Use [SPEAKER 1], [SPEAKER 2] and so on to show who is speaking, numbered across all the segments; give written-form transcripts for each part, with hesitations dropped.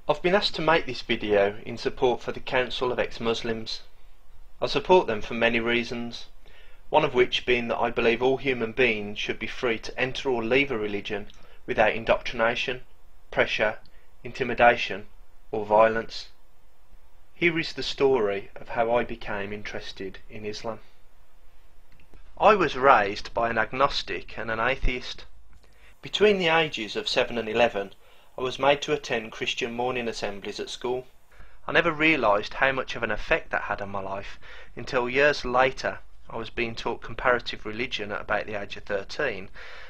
[SPEAKER 1] I've been asked to make this video in support for the Council of Ex-Muslims. I support them for many reasons, one of which being that I believe all human beings should be free to enter or leave a religion without indoctrination, pressure, intimidation or violence. Here is the story of how I became interested in Islam. I was raised by an agnostic and an atheist. Between the ages of 7 and 11, I was made to attend Christian morning assemblies at school. I never realised how much of an effect that had on my life until years later I was being taught comparative religion at about the age of 13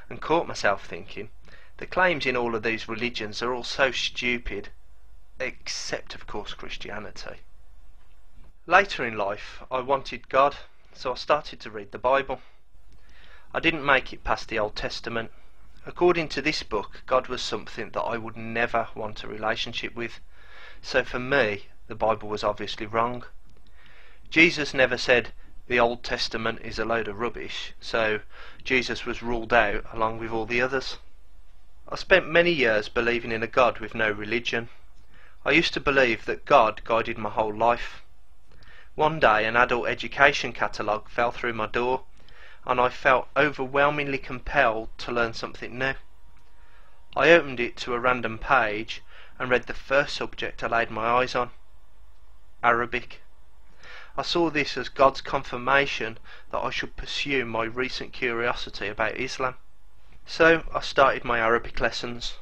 [SPEAKER 1] and caught myself thinking, the claims in all of these religions are all so stupid, except of course Christianity. Later in life I wanted God, so I started to read the Bible. I didn't make it past the Old Testament. According to this book, God was something that I would never want a relationship with, so for me the Bible was obviously wrong. Jesus never said the Old Testament is a load of rubbish, so Jesus was ruled out along with all the others. I spent many years believing in a God with no religion. I used to believe that God guided my whole life. One day an adult education catalogue fell through my door, and I felt overwhelmingly compelled to learn something new. I opened it to a random page and read the first subject I laid my eyes on: Arabic. I saw this as God's confirmation that I should pursue my recent curiosity about Islam. So I started my Arabic lessons.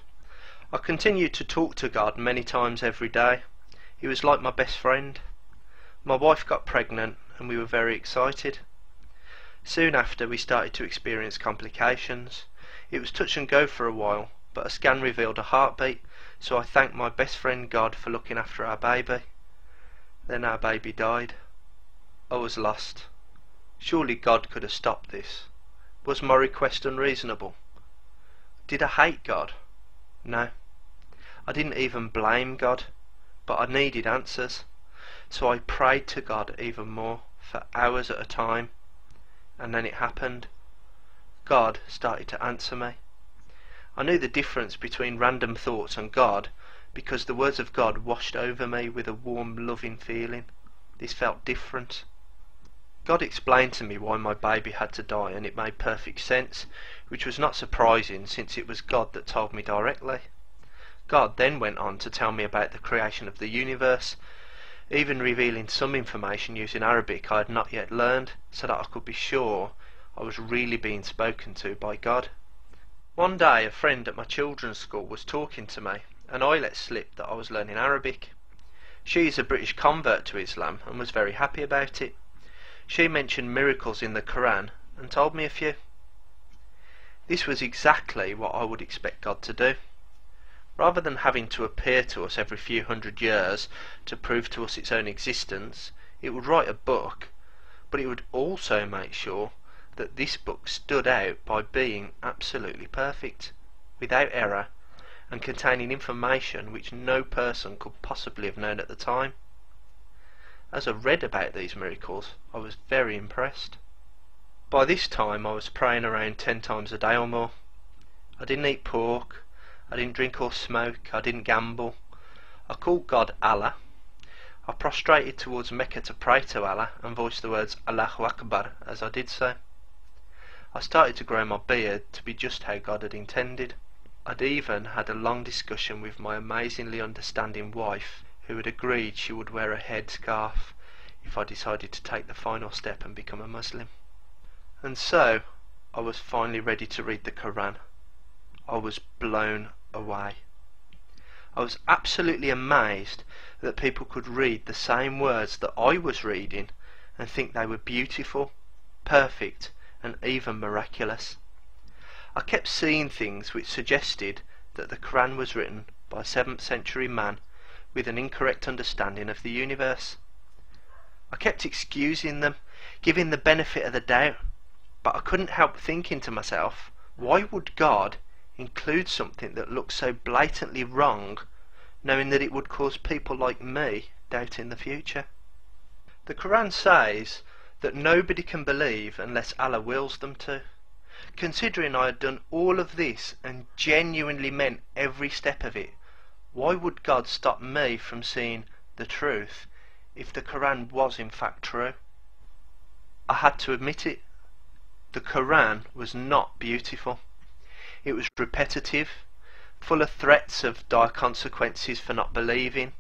[SPEAKER 1] I continued to talk to God many times every day. He was like my best friend. My wife got pregnant and we were very excited. Soon after we started to experience complications. It was touch and go for a while, but a scan revealed a heartbeat, so I thanked my best friend God for looking after our baby. Then our baby died. I was lost. Surely God could have stopped this. Was my request unreasonable? Did I hate God? No. I didn't even blame God, but I needed answers. So I prayed to God even more, for hours at a time. And then it happened. God started to answer me. I knew the difference between random thoughts and God because the words of God washed over me with a warm, loving feeling. This felt different. God explained to me why my baby had to die, and it made perfect sense, which was not surprising since it was God that told me directly. God then went on to tell me about the creation of the universe, even revealing some information using Arabic I had not yet learned, so that I could be sure I was really being spoken to by God. One day a friend at my children's school was talking to me, and I let slip that I was learning Arabic. She is a British convert to Islam and was very happy about it. She mentioned miracles in the Qur'an and told me a few. This was exactly what I would expect God to do. Rather than having to appear to us every few hundred years to prove to us its own existence, it would write a book, but it would also make sure that this book stood out by being absolutely perfect, without error, and containing information which no person could possibly have known at the time. As I read about these miracles, I was very impressed. By this time I was praying around 10 times a day or more. I didn't eat pork, I didn't drink or smoke, I didn't gamble. I called God Allah. I prostrated towards Mecca to pray to Allah and voiced the words Allahu Akbar as I did so. I started to grow my beard to be just how God had intended. I'd even had a long discussion with my amazingly understanding wife, who had agreed she would wear a headscarf if I decided to take the final step and become a Muslim. And so I was finally ready to read the Qur'an. I was blown away. I was absolutely amazed that people could read the same words that I was reading and think they were beautiful, perfect, and even miraculous. I kept seeing things which suggested that the Qur'an was written by a 7th century man with an incorrect understanding of the universe. I kept excusing them, giving the benefit of the doubt, but I couldn't help thinking to myself, why would God include something that looks so blatantly wrong, knowing that it would cause people like me doubt in the future? The Qur'an says that nobody can believe unless Allah wills them to. Considering I had done all of this and genuinely meant every step of it, Why would God stop me from seeing the truth if the Qur'an was in fact true? I had to admit it. The Qur'an was not beautiful. It was repetitive, full of threats of dire consequences for not believing,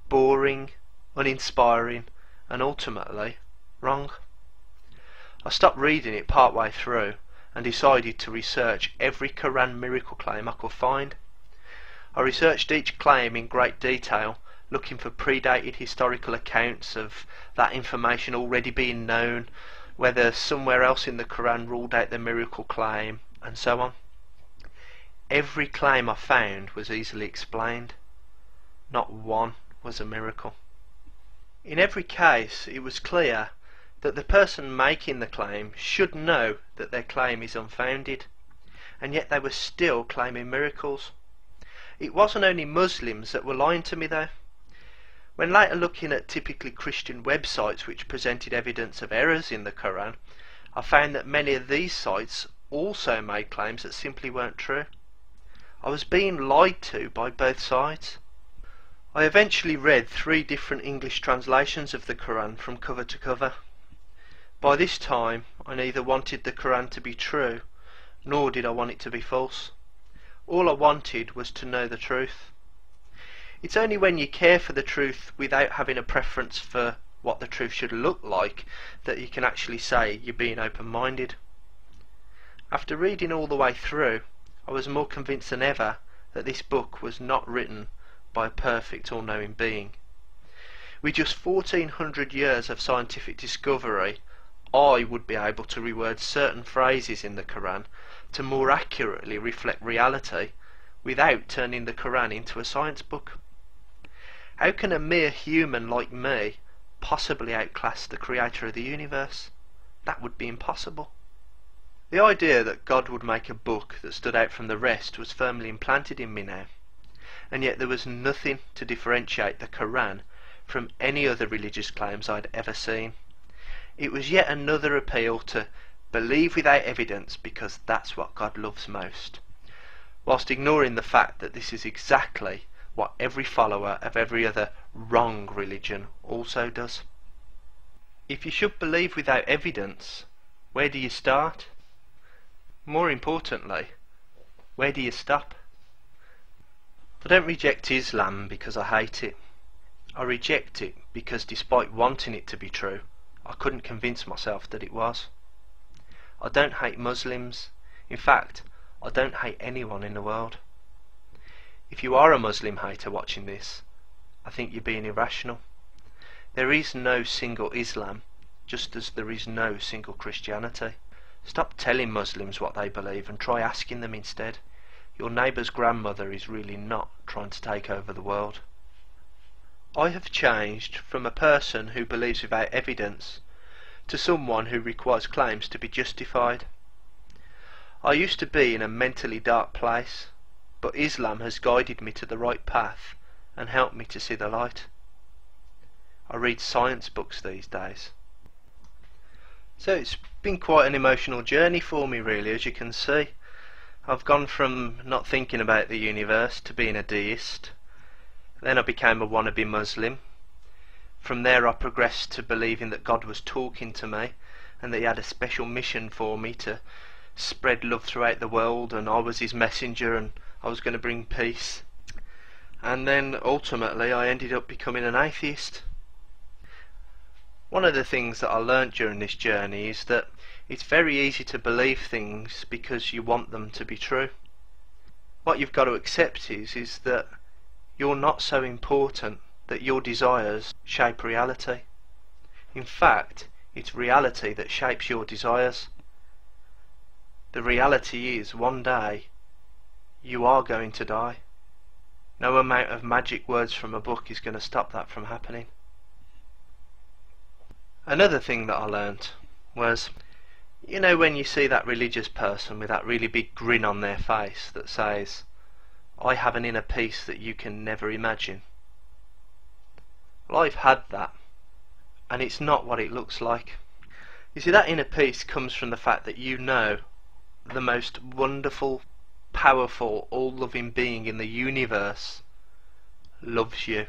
[SPEAKER 1] boring, uninspiring, and ultimately wrong. I stopped reading it partway through and decided to research every Qur'an miracle claim I could find. I researched each claim in great detail, looking for predated historical accounts of that information already being known, whether somewhere else in the Qur'an ruled out the miracle claim, and so on. Every claim I found was easily explained. Not one was a miracle. In every case, it was clear that the person making the claim should know that their claim is unfounded, and yet they were still claiming miracles. It wasn't only Muslims that were lying to me though. When later looking at typically Christian websites which presented evidence of errors in the Qur'an, I found that many of these sites also made claims that simply weren't true. I was being lied to by both sides. I eventually read 3 different English translations of the Qur'an from cover to cover. By this time, I neither wanted the Qur'an to be true, nor did I want it to be false. All I wanted was to know the truth. It's only when you care for the truth without having a preference for what the truth should look like that you can actually say you're being open-minded. After reading all the way through, I was more convinced than ever that this book was not written by a perfect all-knowing being. With just 1400 years of scientific discovery, I would be able to reword certain phrases in the Qur'an to more accurately reflect reality without turning the Qur'an into a science book. How can a mere human like me possibly outclass the creator of the universe? That would be impossible. The idea that God would make a book that stood out from the rest was firmly implanted in me now, and yet there was nothing to differentiate the Qur'an from any other religious claims I'd ever seen. It was yet another appeal to believe without evidence because that's what God loves most, whilst ignoring the fact that this is exactly what every follower of every other wrong religion also does. If you should believe without evidence, where do you start? More importantly, where do you stop? I don't reject Islam because I hate it. I reject it because despite wanting it to be true, I couldn't convince myself that it was. I don't hate Muslims. In fact, I don't hate anyone in the world. If you are a Muslim hater watching this, I think you're being irrational. There is no single Islam, just as there is no single Christianity. Stop telling Muslims what they believe and try asking them instead. Your neighbour's grandmother is really not trying to take over the world. I have changed from a person who believes without evidence to someone who requires claims to be justified. I used to be in a mentally dark place, but Islam has guided me to the right path and helped me to see the light. I read science books these days. So it's been quite an emotional journey for me really, as you can see. I've gone from not thinking about the universe to being a deist. Then I became a wannabe Muslim. From there I progressed to believing that God was talking to me and that he had a special mission for me to spread love throughout the world, and I was his messenger and I was going to bring peace. And then ultimately I ended up becoming an atheist. One of the things that I learnt during this journey is that it's very easy to believe things because you want them to be true. What you've got to accept is that you're not so important that your desires shape reality. In fact, it's reality that shapes your desires. The reality is one day you are going to die. No amount of magic words from a book is going to stop that from happening. Another thing that I learnt was, you know, when you see that religious person with that really big grin on their face that says, I have an inner peace that you can never imagine. Well, I've had that, and it's not what it looks like. You see, that inner peace comes from the fact that you know the most wonderful, powerful, all-loving being in the universe loves you.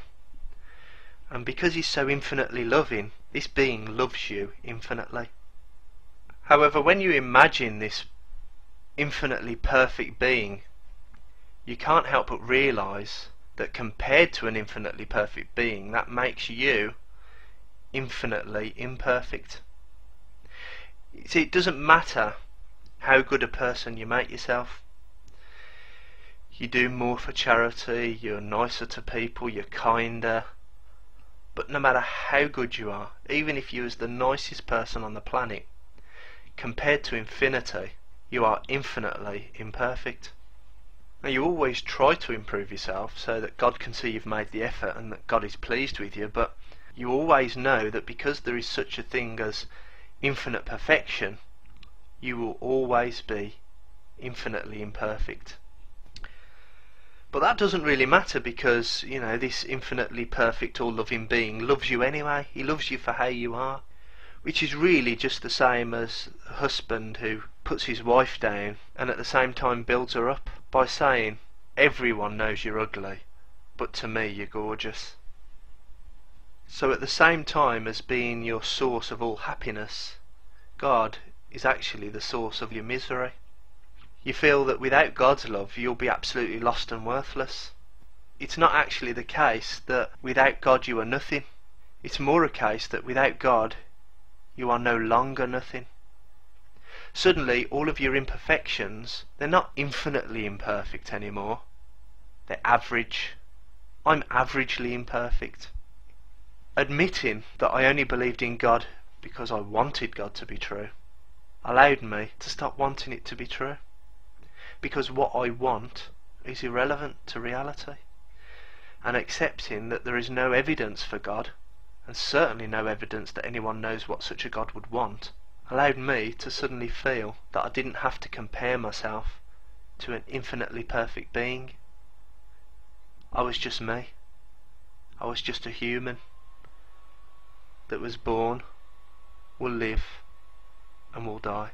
[SPEAKER 1] And because he's so infinitely loving, this being loves you infinitely. However, when you imagine this infinitely perfect being, you can't help but realise that compared to an infinitely perfect being, that makes you infinitely imperfect. See, it doesn't matter how good a person you make yourself. You do more for charity, you're nicer to people, you're kinder. But no matter how good you are, even if you was the nicest person on the planet, compared to infinity, you are infinitely imperfect. Now, you always try to improve yourself so that God can see you've made the effort and that God is pleased with you, but you always know that because there is such a thing as infinite perfection, you will always be infinitely imperfect. But that doesn't really matter because, you know, this infinitely perfect all-loving being loves you anyway. He loves you for how you are, which is really just the same as a husband who puts his wife down and at the same time builds her up by saying, everyone knows you're ugly, but to me you're gorgeous. So at the same time as being your source of all happiness, God is actually the source of your misery. You feel that without God's love you'll be absolutely lost and worthless. It's not actually the case that without God you are nothing. It's more a case that without God you are no longer nothing. Suddenly all of your imperfections, they're not infinitely imperfect anymore. They're average. I'm averagely imperfect. Admitting that I only believed in God because I wanted God to be true allowed me to stop wanting it to be true. Because what I want is irrelevant to reality. And accepting that there is no evidence for God, and certainly no evidence that anyone knows what such a God would want, allowed me to suddenly feel that I didn't have to compare myself to an infinitely perfect being. I was just me. I was just a human that was born, will live, and will die.